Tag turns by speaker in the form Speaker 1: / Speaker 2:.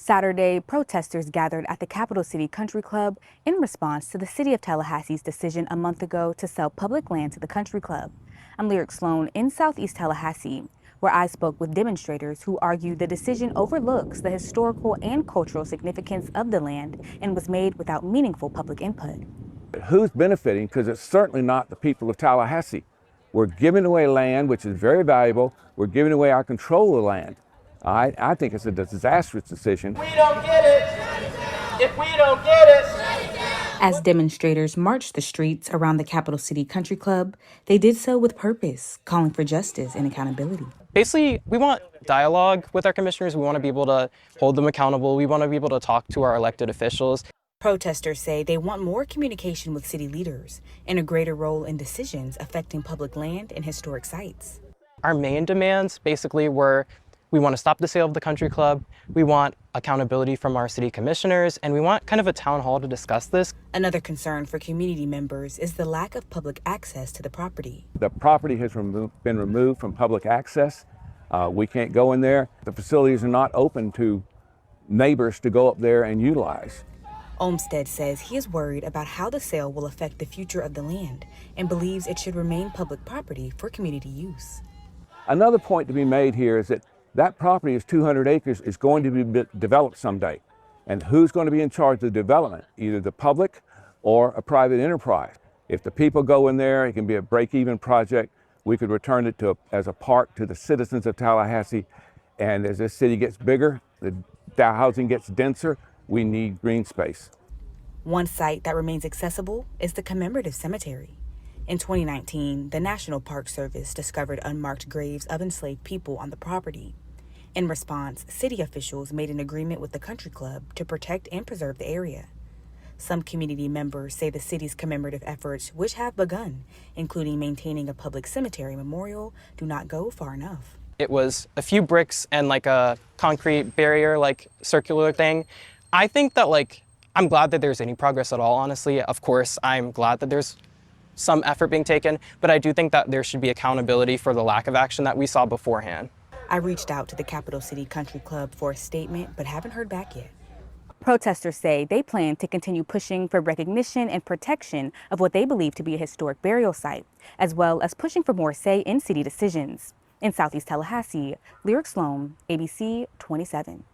Speaker 1: Saturday, protesters gathered at the Capital City Country Club in response to the city of Tallahassee's decision a month ago to sell public land to the country club. I'm Lyric Sloan in Southeast Tallahassee, where I spoke with demonstrators who argue the decision overlooks the historical and cultural significance of the land and was made without meaningful public input.
Speaker 2: Who's benefiting? Because it's certainly not the people of Tallahassee. We're giving away land, which is very valuable. We're giving away our control of the land. I think it's a disastrous decision.
Speaker 3: We don't get it. If we don't get it.
Speaker 1: As demonstrators marched the streets around the Capital City Country Club, they did so with purpose, calling for justice and accountability.
Speaker 4: Basically, we want dialogue with our commissioners. We want to be able to hold them accountable. We want to be able to talk to our elected officials.
Speaker 1: Protesters say they want more communication with city leaders and a greater role in decisions affecting public land and historic sites.
Speaker 4: Our main demands basically were we want to stop the sale of the country club, we want accountability from our city commissioners, and we want kind of a town hall to discuss this.
Speaker 1: Another concern for community members is the lack of public access to the property.
Speaker 2: The property has been removed from public access. We can't go in there. The facilities are not open to neighbors to go up there and utilize.
Speaker 1: Olmstead says he is worried about how the sale will affect the future of the land and believes it should remain public property for community use.
Speaker 2: Another point to be made here is that property is 200 acres, is going to be developed someday. And who's going to be in charge of the development? Either the public or a private enterprise. If the people go in there, it can be a break-even project. We could return it as a park to the citizens of Tallahassee. And as this city gets bigger, the housing gets denser, we need green space.
Speaker 1: One site that remains accessible is the commemorative cemetery. In 2019, the National Park Service discovered unmarked graves of enslaved people on the property. In response, city officials made an agreement with the country club to protect and preserve the area. Some community members say the city's commemorative efforts, which have begun, including maintaining a public cemetery memorial, do not go far enough.
Speaker 4: It was a few bricks and like a concrete barrier, like circular thing. I think that I'm glad that there's any progress at all, honestly. Of course, I'm glad that there's some effort being taken, but I do think that there should be accountability for the lack of action that we saw beforehand.
Speaker 1: I reached out to the Capital City Country Club for a statement, but haven't heard back yet. Protesters say they plan to continue pushing for recognition and protection of what they believe to be a historic burial site, as well as pushing for more say in city decisions. In Southeast Tallahassee, Lyric Sloan, ABC 27.